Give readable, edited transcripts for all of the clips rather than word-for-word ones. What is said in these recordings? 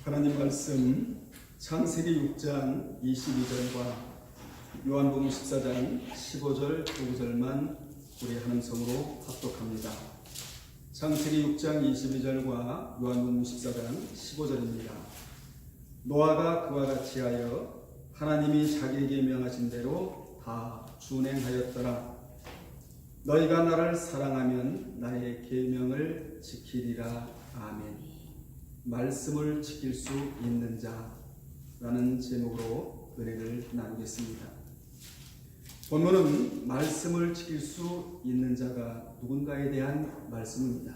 하나님 말씀 창세기 6장 22절과 요한복음 14장 15절 9절만 우리 한음성으로 합독합니다. 창세기 6장 22절과 요한복음 14장 15절입니다. 노아가 그와 같이 하여 하나님이 자기에게 명하신 대로 다 준행하였더라. 너희가 나를 사랑하면 나의 계명을 지키리라. 아멘. 말씀을 지킬 수 있는 자라는 제목으로 은혜를 나누겠습니다. 본문은 말씀을 지킬 수 있는 자가 누군가에 대한 말씀입니다.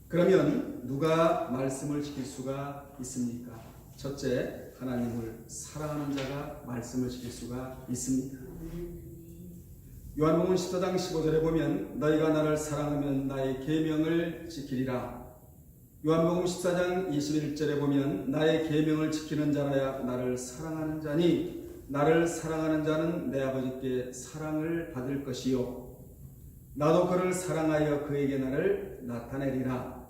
그러면 누가 말씀을 지킬 수가 있습니까? 첫째, 하나님을 사랑하는 자가 말씀을 지킬 수가 있습니다. 요한복음 14장 15절에 보면 너희가 나를 사랑하면 나의 계명을 지키리라. 요한복음 14장 21절에 보면 나의 계명을 지키는 자라야 나를 사랑하는 자니 나를 사랑하는 자는 내 아버지께 사랑을 받을 것이요 나도 그를 사랑하여 그에게 나를 나타내리라.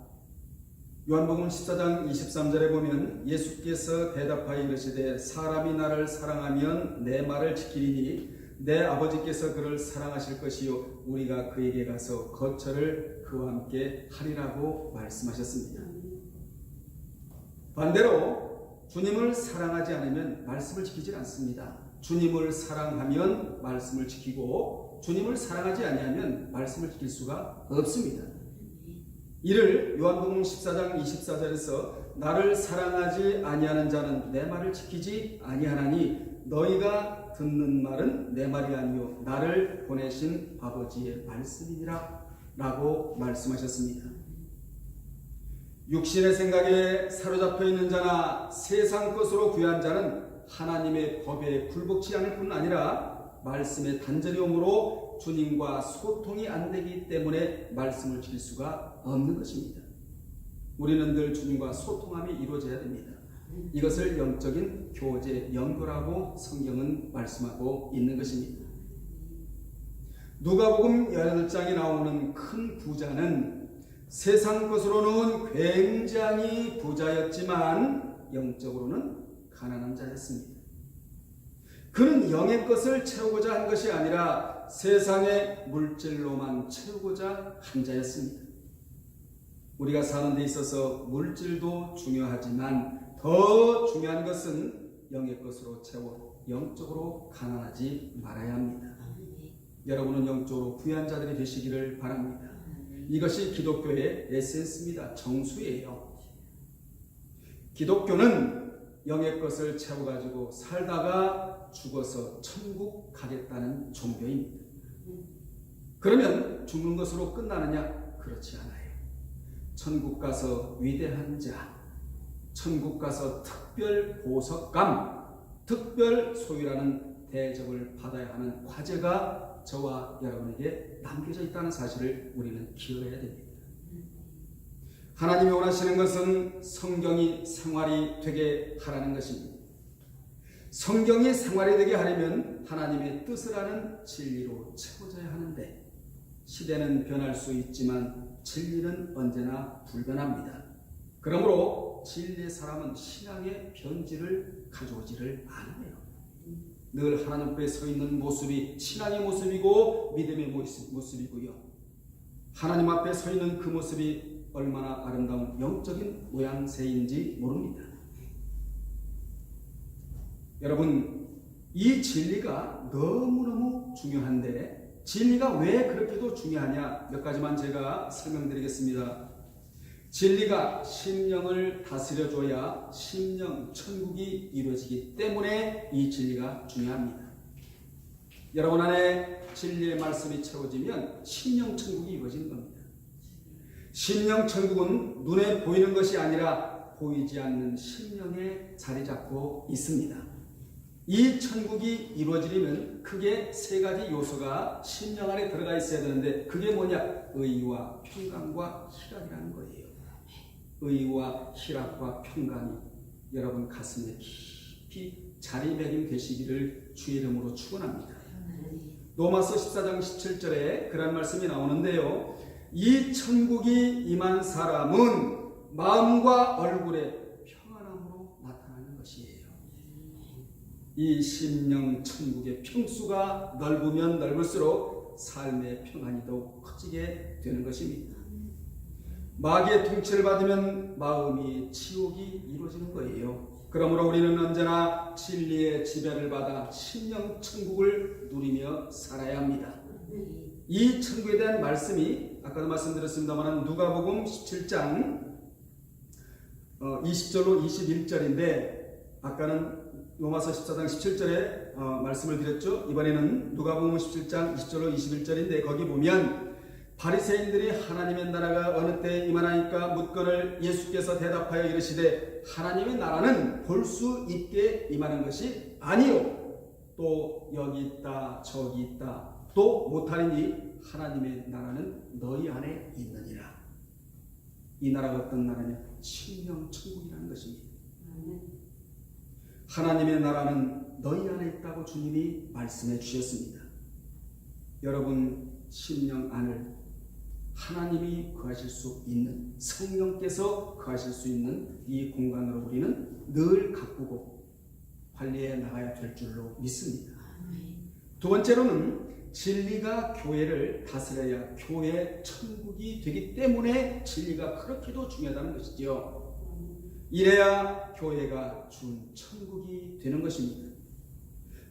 요한복음 14장 23절에 보면 예수께서 대답하여 이르시되 사람이 나를 사랑하면 내 말을 지키리니 내 아버지께서 그를 사랑하실 것이요 우리가 그에게 가서 거처를 그와 함께 하리라고 말씀하셨습니다. 반대로 주님을 사랑하지 않으면 말씀을 지키지 않습니다. 주님을 사랑하면 말씀을 지키고 주님을 사랑하지 아니하면 말씀을 지킬 수가 없습니다. 이를 요한복음 14장 24절에서 나를 사랑하지 아니하는 자는 내 말을 지키지 아니하나니 너희가 듣는 말은 내 말이 아니요 나를 보내신 아버지의 말씀이니라 라고 말씀하셨습니다. 육신의 생각에 사로잡혀 있는 자나 세상 것으로 귀한 자는 하나님의 법에 굴복치 않을 뿐 아니라 말씀에 단절이 오므로 주님과 소통이 안 되기 때문에 말씀을 지킬 수가 없는 것입니다. 우리는 늘 주님과 소통함이 이루어져야 됩니다. 이것을 영적인 교제, 연교라고 성경은 말씀하고 있는 것입니다. 누가복음 18장에 나오는 큰 부자는 세상 것으로는 굉장히 부자였지만 영적으로는 가난한 자였습니다. 그는 영의 것을 채우고자 한 것이 아니라 세상의 물질로만 채우고자 한 자였습니다. 우리가 사는 데 있어서 물질도 중요하지만 더 중요한 것은 영의 것으로 채워 영적으로 가난하지 말아야 합니다. 여러분은 영적으로 부유한 자들이 되시기를 바랍니다. 이것이 기독교의 에센스입니다. 정수예요. 기독교는 영의 것을 채워가지고 살다가 죽어서 천국 가겠다는 종교입니다. 그러면 죽는 것으로 끝나느냐? 그렇지 않아요. 천국 가서 위대한 자, 천국 가서 특별 보석감, 특별 소유라는 대접을 받아야 하는 과제가 저와 여러분에게 남겨져 있다는 사실을 우리는 기억해야 됩니다. 하나님이 원하시는 것은 성경이 생활이 되게 하라는 것입니다. 성경이 생활이 되게 하려면 하나님의 뜻을 아는 진리로 채워져야 하는데 시대는 변할 수 있지만 진리는 언제나 불변합니다. 그러므로 진리의 사람은 신앙의 변질을 가져오지를 않아요. 늘 하나님 앞에 서 있는 모습이 신앙의 모습이고 믿음의 모습이고요. 하나님 앞에 서 있는 그 모습이 얼마나 아름다운 영적인 모양새인지 모릅니다. 여러분, 이 진리가 너무너무 중요한데 진리가 왜 그렇게도 중요하냐? 몇 가지만 제가 설명드리겠습니다. 진리가 심령을 다스려줘야 심령 천국이 이루어지기 때문에 이 진리가 중요합니다. 여러분 안에 진리의 말씀이 채워지면 심령 천국이 이루어지는 겁니다. 심령 천국은 눈에 보이는 것이 아니라 보이지 않는 심령에 자리 잡고 있습니다. 이 천국이 이루어지려면 크게 세 가지 요소가 심령 안에 들어가 있어야 되는데 그게 뭐냐? 의와 평강과 희락이라는 거예요. 의와 희락과 평강이 여러분 가슴에 깊이 자리매김 되시기를 주의 이름으로 축원합니다. 로마서 14장 17절에 그런 말씀이 나오는데요. 이 천국이 임한 사람은 마음과 얼굴에 평안함으로 나타나는 것이에요. 이 심령 천국의 평수가 넓으면 넓을수록 삶의 평안이 더욱 커지게 되는 것입니다. 마귀의 통치를 받으면 마음이 치욕이 이루어지는 거예요. 그러므로 우리는 언제나 진리의 지배를 받아 심령 천국을 누리며 살아야 합니다. 이 천국에 대한 말씀이 아까도 말씀드렸습니다만 누가복음 17장 20절로 21절인데 아까는 로마서 14장 17절에 말씀을 드렸죠. 이번에는 누가복음 17장 20절로 21절인데 거기 보면 바리새인들이 하나님의 나라가 어느 때에 임하나이까 묻거늘 예수께서 대답하여 이르시되 하나님의 나라는 볼 수 있게 임하는 것이 아니요 또 여기 있다 저기 있다 또 못하리니 하나님의 나라는 너희 안에 있느니라. 이 나라가 어떤 나라냐? 심령 천국이라는 것입니다. 하나님의 나라는 너희 안에 있다고 주님이 말씀해 주셨습니다. 여러분 심령 안을 하나님이 거하실 수 있는 성령께서 거하실 수 있는 이 공간으로 우리는 늘 가꾸고 관리해 나가야 될 줄로 믿습니다. 두 번째로는 진리가 교회를 다스려야 교회 천국이 되기 때문에 진리가 그렇게도 중요하다는 것이지요. 이래야 교회가 준 천국이 되는 것입니다.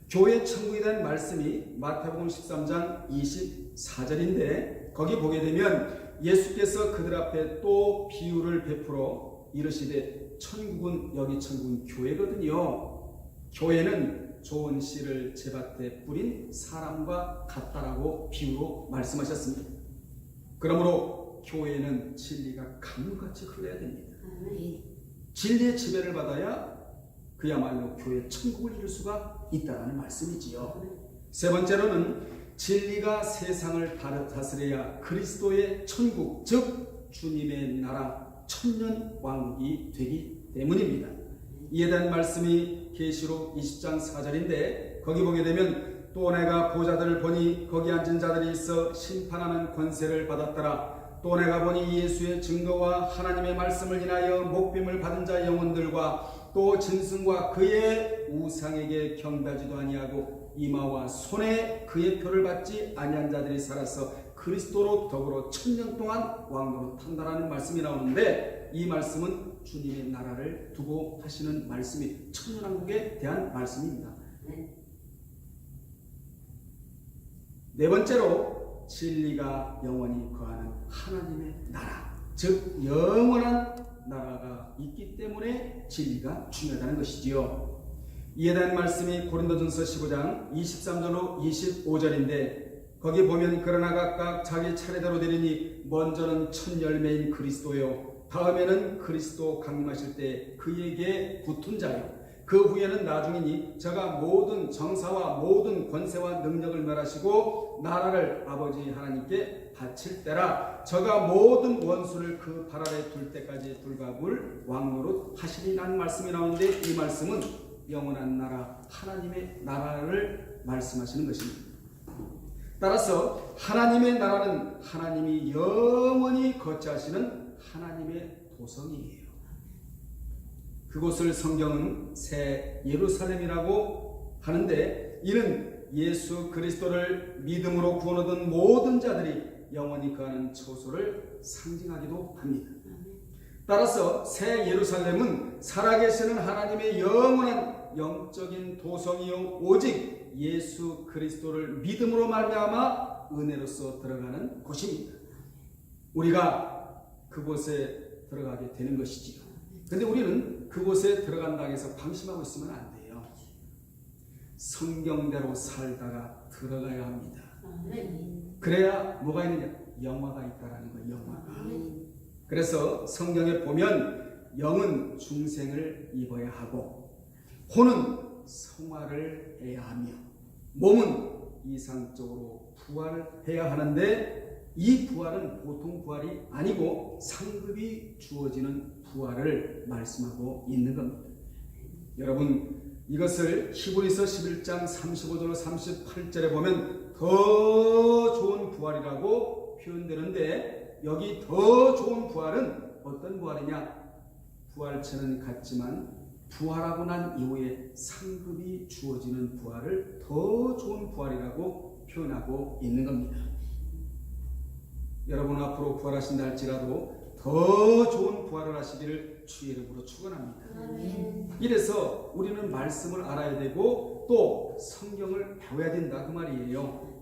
교회 천국에 대한 말씀이 마태복음 13장 24절인데 거기 보게 되면 예수께서 그들 앞에 또 비유를 베풀어 이르시되 천국은 여기 천국은 교회거든요. 교회는 좋은 씨를 제밭에 뿌린 사람과 같다라고 비유로 말씀하셨습니다. 그러므로 교회는 진리가 강물같이 흘러야 됩니다. 진리의 지배를 받아야 그야말로 교회 천국을 이룰 수가 있다는 말씀이지요. 세 번째로는 진리가 세상을 다스려야 그리스도의 천국, 즉 주님의 나라 천년 왕국이 되기 때문입니다. 이에 대한 말씀이 계시록 20장 4절인데 거기 보게 되면 또 내가 보좌들을 보니 거기 앉은 자들이 있어 심판하는 권세를 받았더라. 또 내가 보니 예수의 증거와 하나님의 말씀을 인하여 목빔을 받은 자 영혼들과 또 짐승과 그의 우상에게 경배하지도 아니하고 이마와 손에 그의 표를 받지 아니한 자들이 살아서 그리스도로 더불어 천년 동안 왕노로 탄다라는 말씀이 나오는데 이 말씀은 주님의 나라를 두고 하시는 말씀이 천년왕국에 대한 말씀입니다. 네 번째로 진리가 영원히 거하는 하나님의 나라, 즉 영원한 나라가 있기 때문에 진리가 중요하다는 것이지요. 이에 대한 말씀이 고린도전서 15장 23절로 25절인데 거기 보면 그러나 각각 자기 차례대로 되리니 먼저는 첫 열매인 그리스도요 다음에는 그리스도 강림하실 때 그에게 붙은 자요 그 후에는 나중이니 저가 모든 정사와 모든 권세와 능력을 멸하시고 나라를 아버지 하나님께 바칠 때라 저가 모든 원수를 그 발 아래 둘 때까지 불가불 왕노릇 하시리라는 말씀이 나오는데 이 말씀은 영원한 나라 하나님의 나라를 말씀하시는 것입니다. 따라서 하나님의 나라는 하나님이 영원히 거처하시는 하나님의 도성이에요. 그곳을 성경은 새 예루살렘이라고 하는데 이는 예수 그리스도를 믿음으로 구원 얻은 모든 자들이 영원히 거하는 처소를 상징하기도 합니다. 따라서 새 예루살렘은 살아계시는 하나님의 영원한 영적인 도성이요 오직 예수 그리스도를 믿음으로 말미암아 은혜로서 들어가는 곳입니다. 우리가 그곳에 들어가게 되는 것이지요. 그런데 우리는 그곳에 들어간다고 해서 방심하고 있으면 안 돼요. 성경대로 살다가 들어가야 합니다. 그래야 뭐가 있느냐? 영화가 있다라는 거예요. 영화가. 그래서 성경에 보면 영은 중생을 입어야 하고 혼은 성화를 해야 하며 몸은 이상적으로 부활을 해야 하는데 이 부활은 보통 부활이 아니고 상급이 주어지는 부활을 말씀하고 있는 겁니다. 여러분 이것을 히브리서 11장 35절 38절에 보면 더 좋은 부활이라고 표현되는데 여기 더 좋은 부활은 어떤 부활이냐? 부활체는 같지만 부활하고 난 이후에 상급이 주어지는 부활을 더 좋은 부활이라고 표현하고 있는 겁니다. 여러분 앞으로 부활하신다 할지라도 더 좋은 부활을 하시기를 주의 이름으로 축원합니다. 이래서 우리는 말씀을 알아야 되고 또 성경을 배워야 된다 그 말이에요.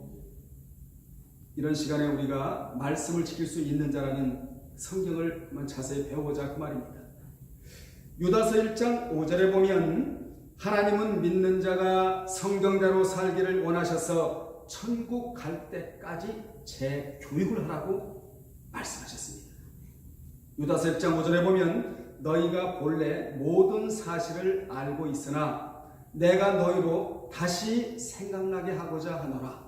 이런 시간에 우리가 말씀을 지킬 수 있는 자라는 성경을 자세히 배워보자 그 말입니다. 유다서 1장 5절에 보면 하나님은 믿는 자가 성경대로 살기를 원하셔서 천국 갈 때까지 재교육을 하라고 말씀하셨습니다. 유다서 1장 5절에 보면 너희가 본래 모든 사실을 알고 있으나 내가 너희로 다시 생각나게 하고자 하노라.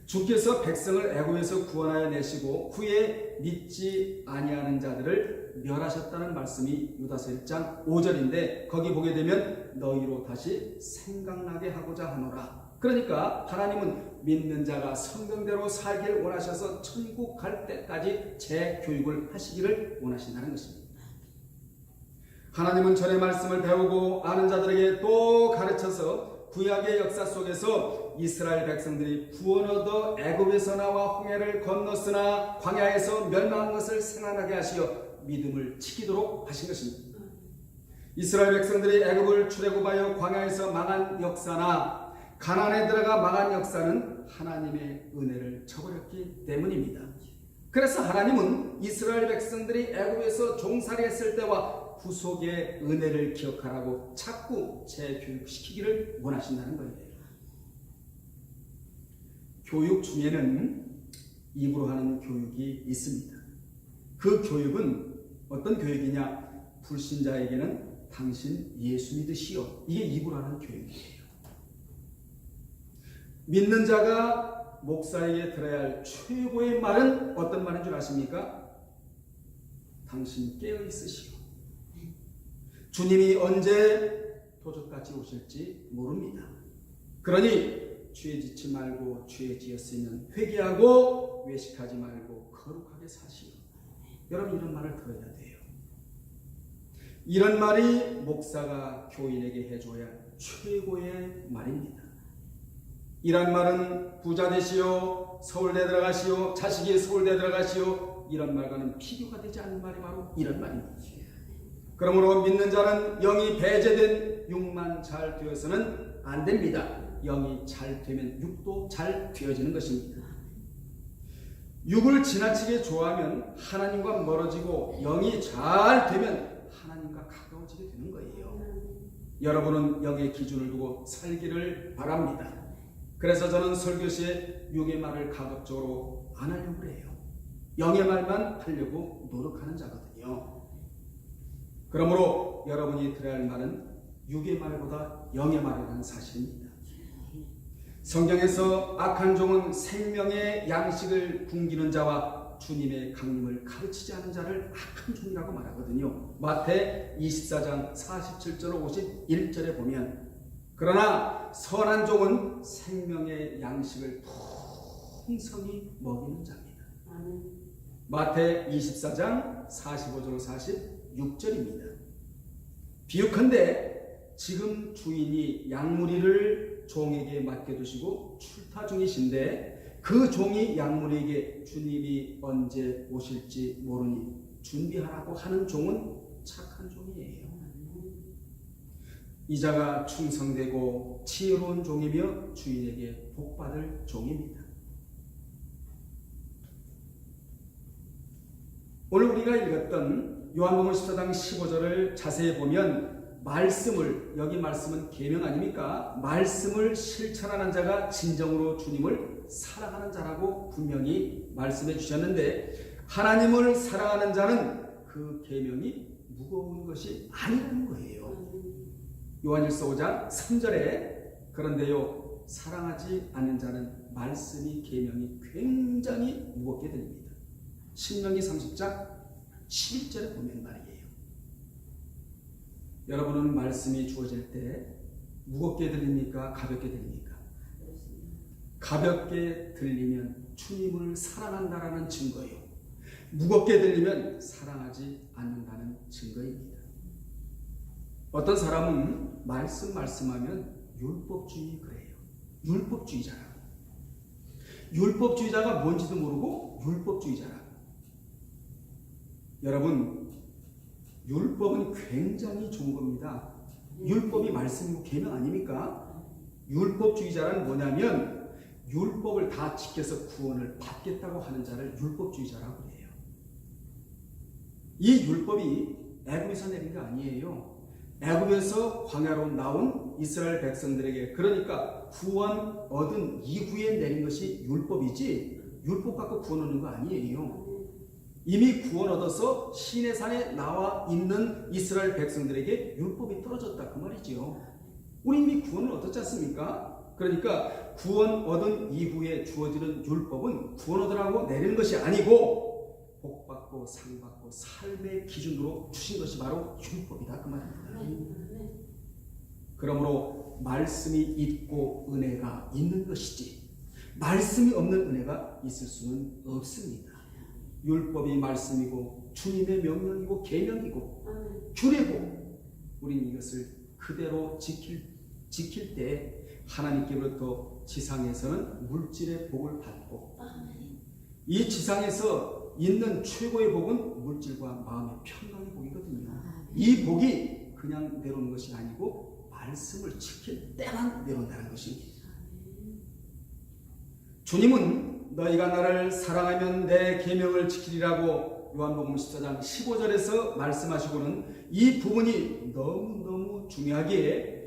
주께서 백성을 애굽에서 구원하여 내시고 후에 믿지 아니하는 자들을 멸하셨다는 말씀이 유다서 1장 5절인데 거기 보게 되면 너희로 다시 생각나게 하고자 하노라. 그러니까 하나님은 믿는 자가 성경대로 살기를 원하셔서 천국 갈 때까지 재교육을 하시기를 원하신다는 것입니다. 하나님은 전의 말씀을 배우고 아는 자들에게 또 가르쳐서 구약의 역사 속에서 이스라엘 백성들이 구원 얻어 애굽에서 나와 홍해를 건넜으나 광야에서 멸망한 것을 생각나게 하시어 믿음을 지키도록 하신 것입니다. 이스라엘 백성들이 애굽을 출애굽하여 광야에서 망한 역사나 가나안에 들어가 망한 역사는 하나님의 은혜를 저버렸기 때문입니다. 그래서 하나님은 이스라엘 백성들이 애굽에서 종살이했을 때와 후속의 은혜를 기억하라고 자꾸 재교육시키기를 원하신다는 거예요. 교육 중에는 입으로 하는 교육이 있습니다. 그 교육은 어떤 교육이냐? 불신자에게는 당신 예수 믿으시오. 이게 입으로 하는 교육이에요. 믿는 자가 목사에게 들어야 할 최고의 말은 어떤 말인 줄 아십니까? 당신 깨어 있으시오. 주님이 언제 도적같이 오실지 모릅니다. 그러니 죄 짓지 말고 죄 지었으면 회개하고 외식하지 말고 거룩하게 사시오. 여러분 이런 말을 들어야 돼요. 이런 말이 목사가 교인에게 해줘야 할 최고의 말입니다. 이런 말은 부자 되시오, 서울대 들어가시오, 자식이 서울대 들어가시오 이런 말과는 비교가 되지 않는 말이 바로 이런 말입니다. 그러므로 믿는 자는 영이 배제된 육만 잘 되어서는 안 됩니다. 영이 잘 되면 육도 잘 되어지는 것입니다. 육을 지나치게 좋아하면 하나님과 멀어지고 영이 잘 되면 하나님과 가까워지게 되는 거예요. 여러분은 영의 기준을 두고 살기를 바랍니다. 그래서 저는 설교 시에 육의 말을 가급적으로 안 하려고 해요. 영의 말만 하려고 노력하는 자거든요. 그러므로 여러분이 들어야 할 말은 육의 말보다 영의 말이라는 사실입니다. 성경에서 악한 종은 생명의 양식을 굶기는 자와 주님의 강림을 가르치지 않은 자를 악한 종이라고 말하거든요. 마태 24장 47절 51절에 보면 그러나 선한 종은 생명의 양식을 풍성히 먹이는 자입니다. 마태 24장 45절 46절입니다. 비유컨대 지금 주인이 양무리를 종에게 맡겨두시고 출타 중이신데 그 종이 양무리에게 주님이 언제 오실지 모르니 준비하라고 하는 종은 착한 종이에요. 이자가 충성되고 지혜로운 종이며 주인에게 복받을 종입니다. 오늘 우리가 읽었던 요한복음 14장 15절을 자세히 보면 말씀을, 여기 말씀은 계명 아닙니까? 말씀을 실천하는 자가 진정으로 주님을 사랑하는 자라고 분명히 말씀해 주셨는데 하나님을 사랑하는 자는 그 계명이 무거운 것이 아니라는 거예요. 요한일서 5장 3절에 그런데요 사랑하지 않는 자는 말씀이 계명이 굉장히 무겁게 들립니다. 신명기 30장 11절에 보면 말이에요. 여러분은 말씀이 주어질 때 무겁게 들립니까? 가볍게 들립니까? 가볍게 들리면 주님을 사랑한다라는 증거예요. 무겁게 들리면 사랑하지 않는다는 증거입니다. 어떤 사람은 말씀하면 율법주의 그래요. 율법주의자라고. 율법주의자가 뭔지도 모르고 율법주의자라고. 여러분, 율법은 굉장히 좋은 겁니다. 율법이 말씀이고 계명 아닙니까? 율법주의자란 뭐냐면 율법을 다 지켜서 구원을 받겠다고 하는 자를 율법주의자라고 해요. 이 율법이 애굽에서 내린 게 아니에요. 애굽에서 광야로 나온 이스라엘 백성들에게, 그러니까 구원 얻은 이후에 내린 것이 율법이지 율법 갖고 구원 얻는 거 아니에요. 이미 구원 얻어서 시내산에 나와 있는 이스라엘 백성들에게 율법이 떨어졌다 그 말이죠. 우리 이미 구원을 얻었지 않습니까? 그러니까 구원 얻은 이후에 주어지는 율법은 구원 얻으라고 내리는 것이 아니고 복받고 상받고 삶의 기준으로 주신 것이 바로 율법이다 그 말입니다. 그러므로 말씀이 있고 은혜가 있는 것이지 말씀이 없는 은혜가 있을 수는 없습니다. 율법이 말씀이고 주님의 명령이고 계명이고 규례고 우리는 이것을 그대로 지킬 때 하나님께로부터 지상에서는 물질의 복을 받고 이 지상에서 있는 최고의 복은 물질과 마음의 평강의 복이거든요. 이 복이 그냥 내려오는 것이 아니고 말씀을 지킬 때만 내려온다는 것입니다. 주님은 너희가 나를 사랑하면 내 계명을 지키리라고 요한복음 14장 15절에서 말씀하시고는 이 부분이 너무너무 중요하기에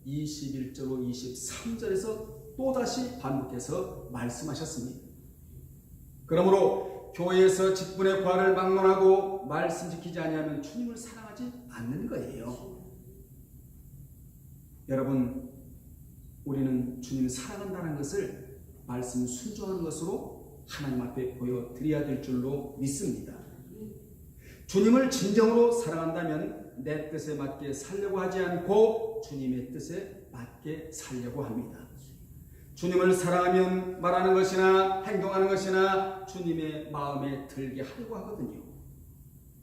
21절로 23절에서 또다시 반복해서 말씀하셨습니다. 그러므로 교회에서 직분의 과를 막론하고 말씀 지키지 아니하면 주님을 사랑하지 않는 거예요. 여러분, 우리는 주님을 사랑한다는 것을 말씀 순종하는 것으로 하나님 앞에 보여드려야 될 줄로 믿습니다. 주님을 진정으로 사랑한다면 내 뜻에 맞게 살려고 하지 않고 주님의 뜻에 맞게 살려고 합니다. 주님을 사랑하면 말하는 것이나 행동하는 것이나 주님의 마음에 들게 하려고 하거든요.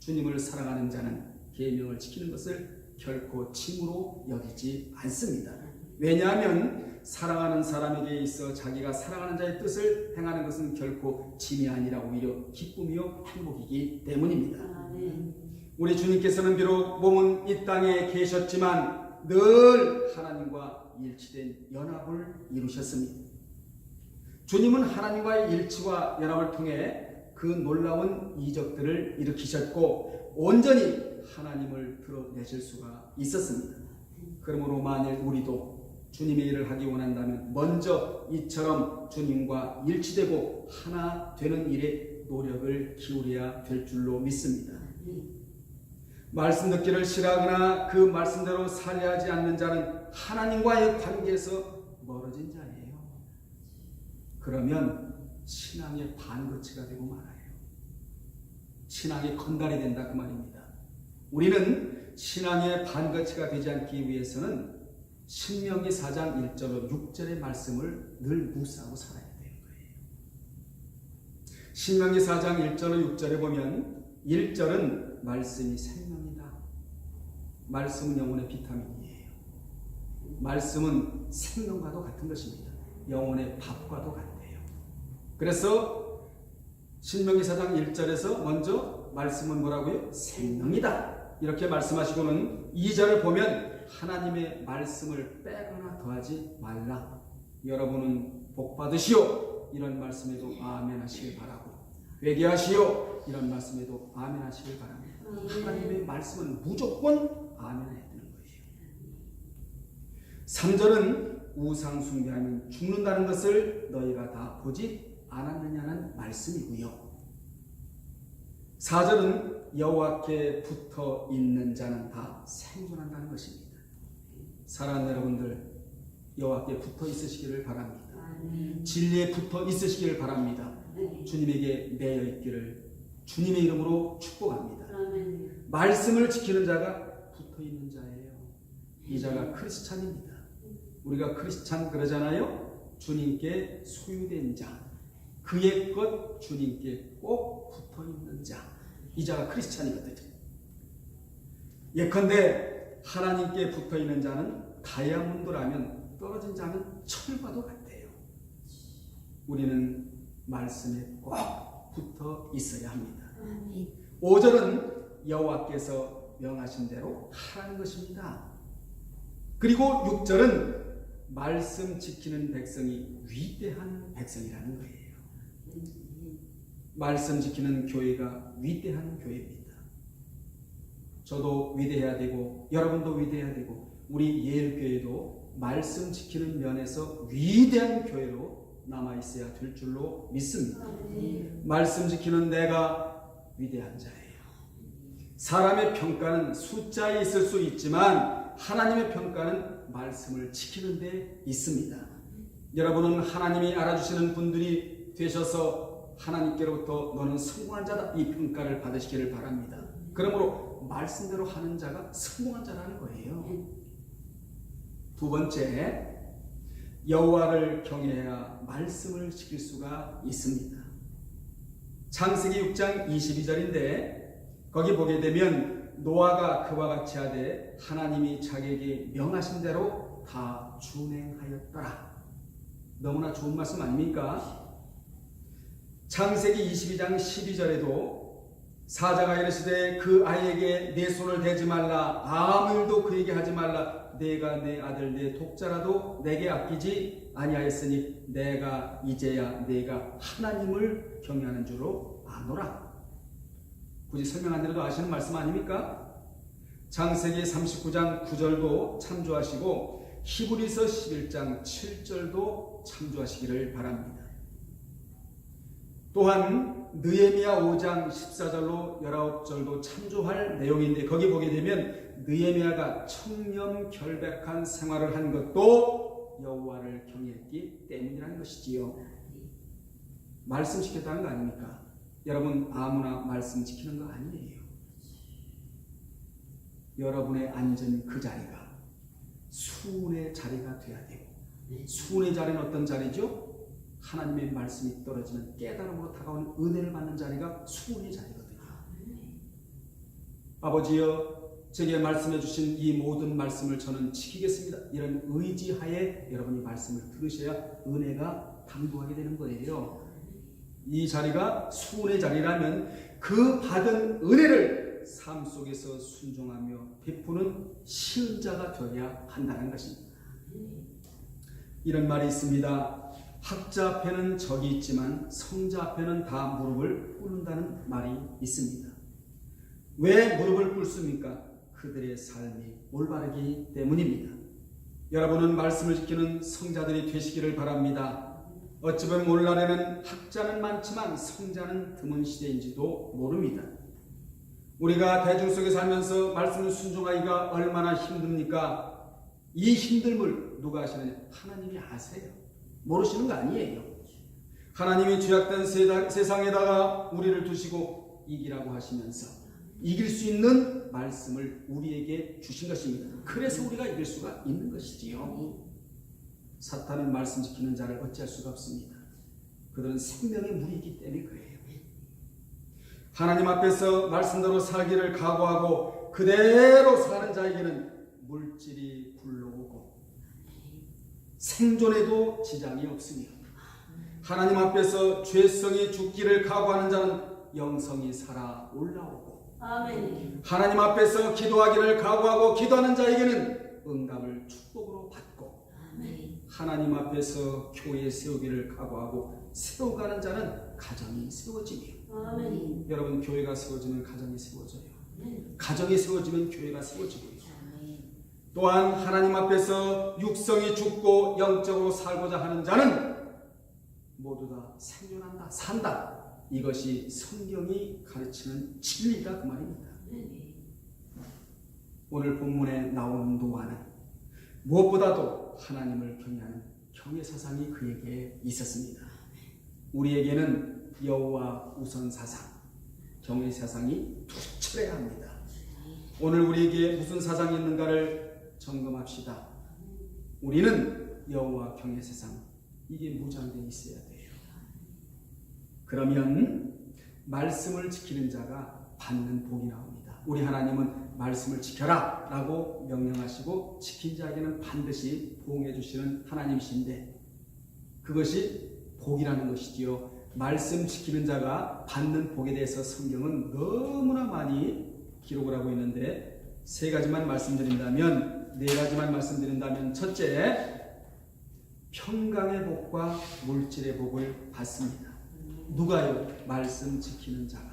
주님을 사랑하는 자는 계명을 지키는 것을 결코 침으로 여기지 않습니다. 왜냐하면 사랑하는 사람에게 있어 자기가 사랑하는 자의 뜻을 행하는 것은 결코 짐이 아니라 오히려 기쁨이요 행복이기 때문입니다. 우리 주님께서는 비록 몸은 이 땅에 계셨지만 늘 하나님과 일치된 연합을 이루셨습니다. 주님은 하나님과의 일치와 연합을 통해 그 놀라운 이적들을 일으키셨고 온전히 하나님을 드러내실 수가 있었습니다. 그러므로 만일 우리도 주님의 일을 하기 원한다면 먼저 이처럼 주님과 일치되고 하나 되는 일에 노력을 기울여야 될 줄로 믿습니다. 말씀 듣기를 싫어하거나 그 말씀대로 살려 하지 않는 자는 하나님과의 관계에서 멀어진 자예요. 그러면 신앙의 반거치가 되고 말아요. 신앙의 건달이 된다 그 말입니다. 우리는 신앙의 반거치가 되지 않기 위해서는 신명기 4장 1절로 6절의 말씀을 늘 묵상하고 살아야 되는 거예요. 신명기 4장 1절로 6절에 보면 1절은 말씀이 생명이다. 말씀은 영혼의 비타민이에요. 말씀은 생명과도 같은 것입니다. 영혼의 밥과도 같대요. 그래서 신명기 4장 1절에서 먼저 말씀은 뭐라고요? 생명이다. 이렇게 말씀하시고는 2절을 보면 하나님의 말씀을 빼거나 더하지 말라. 여러분은 복 받으시오. 이런 말씀에도 아멘 하시길 바라고, 회개하시오. 이런 말씀에도 아멘 하시길 바랍니다. 하나님의 말씀은 무조건 아멘 해야 되는 거예요. 3절은 우상 숭배하면 죽는다는 것을 너희가 다 보지 않았느냐는 말씀이고요. 4절은 여호와께 붙어 있는 자는 다 생존한다는 것입니다. 사랑하는 여러분들, 여호와께 붙어 있으시기를 바랍니다. 진리에 붙어 있으시기를 바랍니다. 주님에게 매여 있기를 주님의 이름으로 축복합니다. 말씀을 지키는 자가 붙어 있는 자예요. 이 자가 크리스찬입니다. 우리가 크리스찬 그러잖아요. 주님께 소유된 자, 그의 것 주님께 꼭 붙어있는 자, 이 자가 크리스찬이거든요. 예컨대 하나님께 붙어있는 자는 다이아몬드라면 떨어진 자는 철과도 같아요. 우리는 말씀에 꼭 붙어 있어야 합니다. 5절은 여호와께서 명하신 대로 하라는 것입니다. 그리고 6절은 말씀 지키는 백성이 위대한 백성이라는 거예요. 말씀 지키는 교회가 위대한 교회입니다. 저도 위대해야 되고 여러분도 위대해야 되고 우리 예일교회도 말씀 지키는 면에서 위대한 교회로 남아있어야 될 줄로 믿습니다. 말씀 지키는 내가 위대한 자예요. 사람의 평가는 숫자에 있을 수 있지만 하나님의 평가는 말씀을 지키는 데 있습니다. 여러분은 하나님이 알아주시는 분들이 되셔서 하나님께로부터 너는 성공한 자다, 이 평가를 받으시기를 바랍니다. 그러므로 말씀대로 하는 자가 성공한 자라는 거예요. 두 번째, 여호와를 경외해야 말씀을 지킬 수가 있습니다. 창세기 6장 22절인데 거기 보게 되면 노아가 그와 같이 하되 하나님이 자기에게 명하신 대로 다 준행하였더라. 너무나 좋은 말씀 아닙니까? 창세기 22장 12절에도 사자가 이르시되 그 아이에게 내 손을 대지 말라, 아무 일도 그에게 하지 말라. 내가 내 아들 내 독자라도 내게 아끼지 아니하였으니 내가 이제야 내가 하나님을 경외하는 줄로 아노라. 굳이 설명 안 드려도 아시는 말씀 아닙니까? 창세기 39장 9절도 참조하시고 히브리서 11장 7절도 참조하시기를 바랍니다. 또한 느헤미야 5장 14절로 19절도 참조할 내용인데 거기 보게 되면 느헤미야가 청렴 결백한 생활을 한 것도 여호와를 경외했기 때문이라는 것이지요. 말씀 지켰다는 거 아닙니까? 여러분 아무나 말씀 지키는 거 아니에요. 여러분의 앉은 그 자리가 수훈의 자리가 돼야 되고, 수훈의 자리는 어떤 자리죠? 하나님의 말씀이 떨어지는 깨달음으로 다가오는 은혜를 받는 자리가 수훈의 자리거든요. 아버지여, 제게 말씀해 주신 이 모든 말씀을 저는 지키겠습니다. 이런 의지하에 여러분이 말씀을 들으셔야 은혜가 당도하게 되는 거예요. 이 자리가 수훈의 자리라면 그 받은 은혜를 삶 속에서 순종하며 베푸는 시은자가 되어야 한다는 것입니다. 이런 말이 있습니다. 학자 앞에는 적이 있지만 성자 앞에는 다 무릎을 꿇는다는 말이 있습니다. 왜 무릎을 꿇습니까? 그들의 삶이 올바르기 때문입니다. 여러분은 말씀을 지키는 성자들이 되시기를 바랍니다. 어찌 보면 오늘날에는 학자는 많지만 성자는 드문 시대인지도 모릅니다. 우리가 대중 속에 살면서 말씀을 순종하기가 얼마나 힘듭니까? 이 힘듦을 누가 아시느냐? 하나님이 아세요. 모르시는 거 아니에요. 하나님이 죄악된 세상에다가 우리를 두시고 이기라고 하시면서 이길 수 있는 말씀을 우리에게 주신 것입니다. 그래서 우리가 이길 수가 있는 것이지요. 사탄은 말씀 지키는 자를 어찌할 수가 없습니다. 그들은 생명의 물이기 때문에 그래요. 하나님 앞에서 말씀대로 살기를 각오하고 그대로 사는 자에게는 물질이 굴러오고 생존에도 지장이 없으며 하나님 앞에서 죄성이 죽기를 각오하는 자는 영성이 살아 올라오고 아멘. 하나님 앞에서 기도하기를 각오하고 기도하는 자에게는 응답을 축복으로 받고 아멘. 하나님 앞에서 교회 세우기를 각오하고 세워가는 자는 가정이 세워지며 아멘. 여러분 교회가 세워지면 가정이 세워져요. 아멘. 가정이 세워지면 교회가 세워지고요. 또한 하나님 앞에서 육성이 죽고 영적으로 살고자 하는 자는 모두 다 생존한다, 산다. 이것이 성경이 가르치는 진리다 그 말입니다. 오늘 본문에 나오는 노아는 무엇보다도 하나님을 경외하는 경외사상이 그에게 있었습니다. 우리에게는 여호와 우선 사상, 경외사상이 투철해야 합니다. 오늘 우리에게 무슨 사상이 있는가를 점검합시다. 우리는 여호와 경외사상, 이게 무장되어 있어야 돼요. 그러면 말씀을 지키는 자가 받는 복이 나옵니다. 우리 하나님은 말씀을 지켜라 라고 명령하시고 지킨 자에게는 반드시 보응해 주시는 하나님이신데 그것이 복이라는 것이지요. 말씀 지키는 자가 받는 복에 대해서 성경은 너무나 많이 기록을 하고 있는데 세 가지만 말씀드린다면, 네 가지만 말씀드린다면, 첫째, 평강의 복과 물질의 복을 받습니다. 누가요? 말씀 지키는 자가.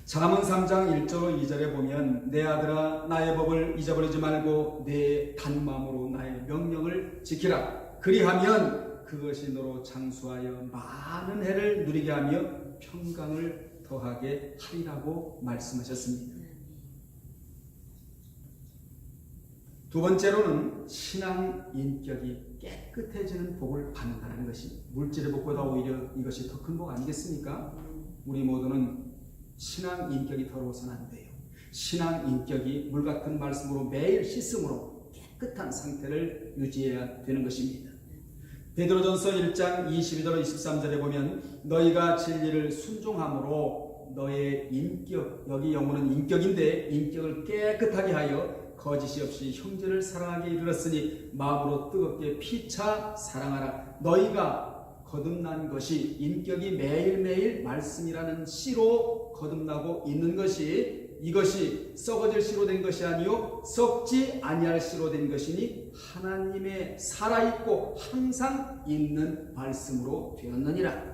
잠언 3장 1절 2절에 보면 내 아들아 나의 법을 잊어버리지 말고 내 단마음으로 나의 명령을 지키라. 그리하면 그것이 너로 장수하여 많은 해를 누리게 하며 평강을 더하게 하리라고 말씀하셨습니다. 두 번째로는 신앙 인격이 깨끗해지는 복을 받는다는 것이 물질의 복보다 오히려 이것이 더 큰 복 아니겠습니까? 우리 모두는 신앙 인격이 더러워서는 안 돼요. 신앙 인격이 물 같은 말씀으로 매일 씻음으로 깨끗한 상태를 유지해야 되는 것입니다. 베드로전서 1장 22절 23절에 보면 너희가 진리를 순종함으로 너의 인격, 여기 영어는 인격인데 인격을 깨끗하게 하여 거짓이 없이 형제를 사랑하게 이르렀으니 마음으로 뜨겁게 피차 사랑하라. 너희가 거듭난 것이 인격이 매일매일 말씀이라는 씨로 거듭나고 있는 것이 이것이 썩어질 씨로 된 것이 아니요 썩지 아니할 씨로 된 것이니 하나님의 살아있고 항상 있는 말씀으로 되었느니라.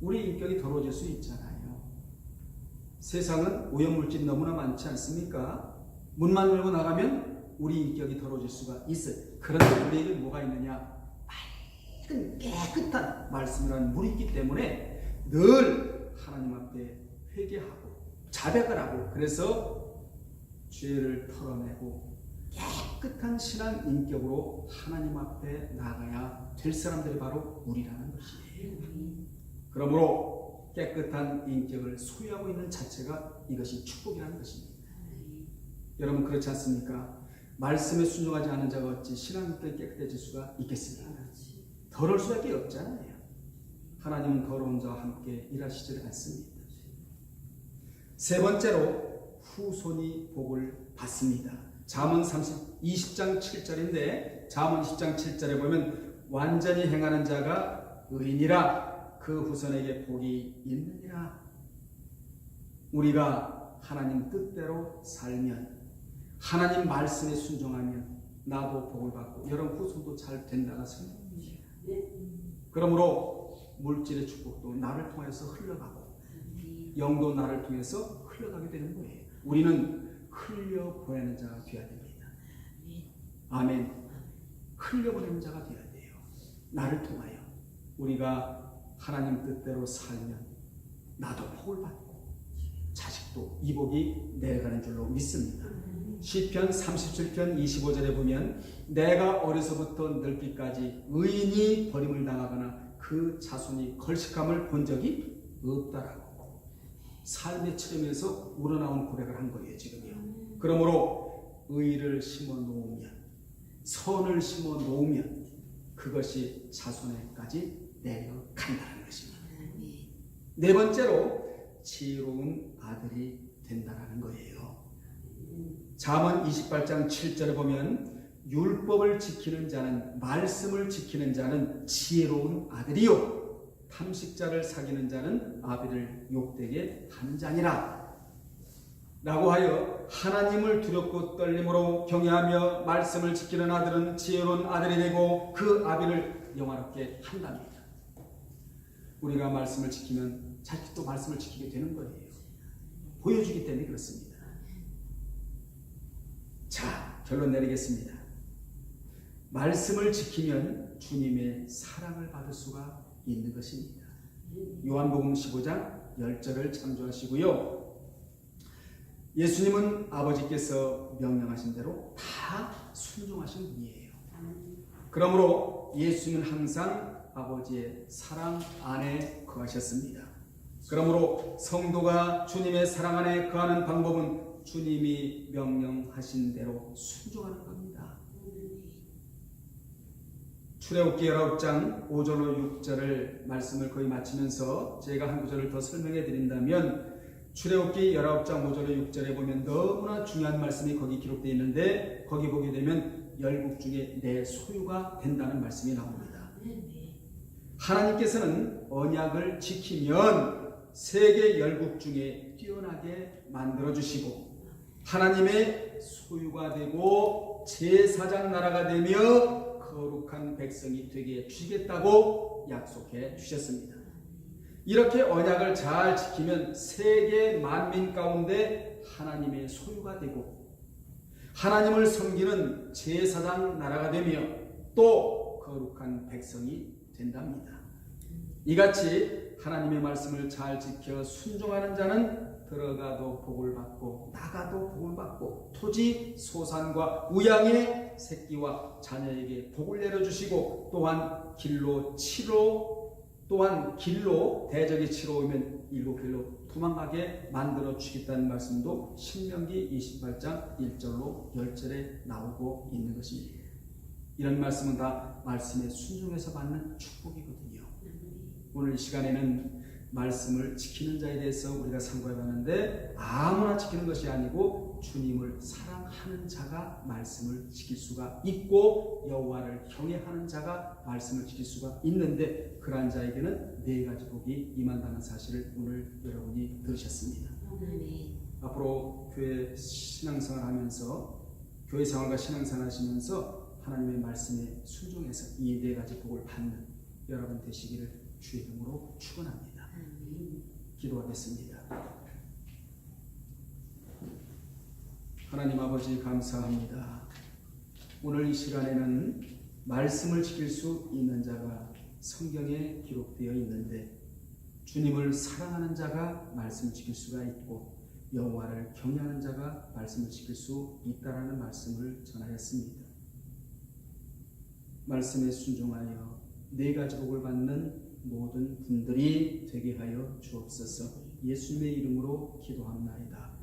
우리 인격이 더러워질 수 있잖아요. 세상은 오염물질이 너무나 많지 않습니까? 문만 열고 나가면 우리 인격이 더러워질 수가 있어요. 그런데 우리에게 뭐가 있느냐? 맑은 깨끗한 말씀이라는 물이 있기 때문에 늘 하나님 앞에 회개하고 자백을 하고 그래서 죄를 털어내고 깨끗한 신앙 인격으로 하나님 앞에 나가야 될 사람들이 바로 우리라는 것이에요. 그러므로 깨끗한 인격을 소유하고 있는 자체가 이것이 축복이라는 것입니다. 여러분 그렇지 않습니까? 말씀에 순종하지 않은 자가 어찌 신앙 인격이 깨끗해질 수가 있겠습니까? 더러울 수밖에 없잖아요. 하나님은 더러운 자와 함께 일하시지 않습니다. 세 번째로 후손이 복을 받습니다. 잠언 20장 7절인데 잠언 20장 7절에 보면 완전히 행하는 자가 의인이라 그 후손에게 복이 있느니라. 우리가 하나님 뜻대로 살면 하나님 말씀에 순종하면 나도 복을 받고 여러분 후손도 잘 된다는 생각입니다. 그러므로 물질의 축복도 나를 통해서 흘러가고 영도 나를 통해서 흘러가게 되는 거예요. 우리는 흘려보내는 자가 되어야 됩니다. 아멘. 흘려보내는 자가 되어야 돼요. 나를 통하여 우리가 하나님 뜻대로 살면 나도 복을 받고 자식도 이 복이 내려가는 줄로 믿습니다. 시편 37편 25절에 보면 내가 어려서부터 늙기까지 의인이 버림을 당하거나 그 자손이 걸식함을 본 적이 없다라고 삶의 체험에서 우러나온 고백을 한 거예요. 지금요. 그러므로 의를 심어 놓으면 선을 심어 놓으면 그것이 자손에까지 내려간다는 것입니다. 네 번째로 지혜로운 아들이 된다는 거예요. 잠언 28장 7절에 보면 율법을 지키는 자는 말씀을 지키는 자는 지혜로운 아들이요 탐식자를 사귀는 자는 아비를 욕되게 한 자니라 라고 하여 하나님을 두렵고 떨림으로 경외하며 말씀을 지키는 아들은 지혜로운 아들이 되고 그 아비를 영화롭게 한답니다. 우리가 말씀을 지키면 자식도 말씀을 지키게 되는 거예요. 보여주기 때문에 그렇습니다. 자, 결론 내리겠습니다. 말씀을 지키면 주님의 사랑을 받을 수가 있는 것입니다. 요한복음 15장 10절을 참조하시고요. 예수님은 아버지께서 명령하신 대로 다 순종하신 분이에요. 그러므로 예수님은 항상 아버지의 사랑 안에 거하셨습니다. 그러므로 성도가 주님의 사랑 안에 거하는 방법은 주님이 명령하신 대로 순종하는 겁니다. 출애굽기 19장 5절로 6절을 말씀을 거의 마치면서 제가 한 구절을 더 설명해 드린다면 출애굽기 19장 5절로 6절에 보면 너무나 중요한 말씀이 거기 기록되어 있는데 거기 보게 되면 열국 중에 내 소유가 된다는 말씀이 나옵니다. 하나님께서는 언약을 지키면 세계 열국 중에 뛰어나게 만들어 주시고 하나님의 소유가 되고 제사장 나라가 되며 거룩한 백성이 되게 주시겠다고 약속해 주셨습니다. 이렇게 언약을 잘 지키면 세계 만민 가운데 하나님의 소유가 되고 하나님을 섬기는 제사장 나라가 되며 또 거룩한 백성이 된답니다. 이같이 하나님의 말씀을 잘 지켜 순종하는 자는 들어가도 복을 받고 나가도 복을 받고 토지 소산과 우양의 새끼와 자녀에게 복을 내려주시고 또한 길로 대적이 치러 오면 일곱 길로 도망가게 만들어 주겠다는 말씀도 신명기 28장 1절로 10절에 나오고 있는 것입니다. 이런 말씀은 다 말씀에 순종해서 받는 축복이거든요. 오늘 이 시간에는 말씀을 지키는 자에 대해서 우리가 상고해 봤는데 아무나 지키는 것이 아니고 주님을 사랑하는 자가 말씀을 지킬 수가 있고 여호와를 경외하는 자가 말씀을 지킬 수가 있는데 그러한 자에게는 네 가지 복이 임한다는 사실을 오늘 여러분이 들으셨습니다. 앞으로 교회 신앙생활하면서 교회 생활과 신앙생활 하시면서 하나님의 말씀에 순종해서 이 네 가지 복을 받는 여러분 되시기를 주의 이름으로 축원합니다. 기도하겠습니다. 하나님 아버지 감사합니다. 오늘 이 시간에는 말씀을 지킬 수 있는 자가 성경에 기록되어 있는데 주님을 사랑하는 자가 말씀을 지킬 수가 있고 여호와를 경외하는 자가 말씀을 지킬 수 있다라는 말씀을 전하였습니다. 말씀에 순종하여 네 가지 복을 받는 모든 분들이 되게 하여 주옵소서. 예수님의 이름으로 기도합나이다.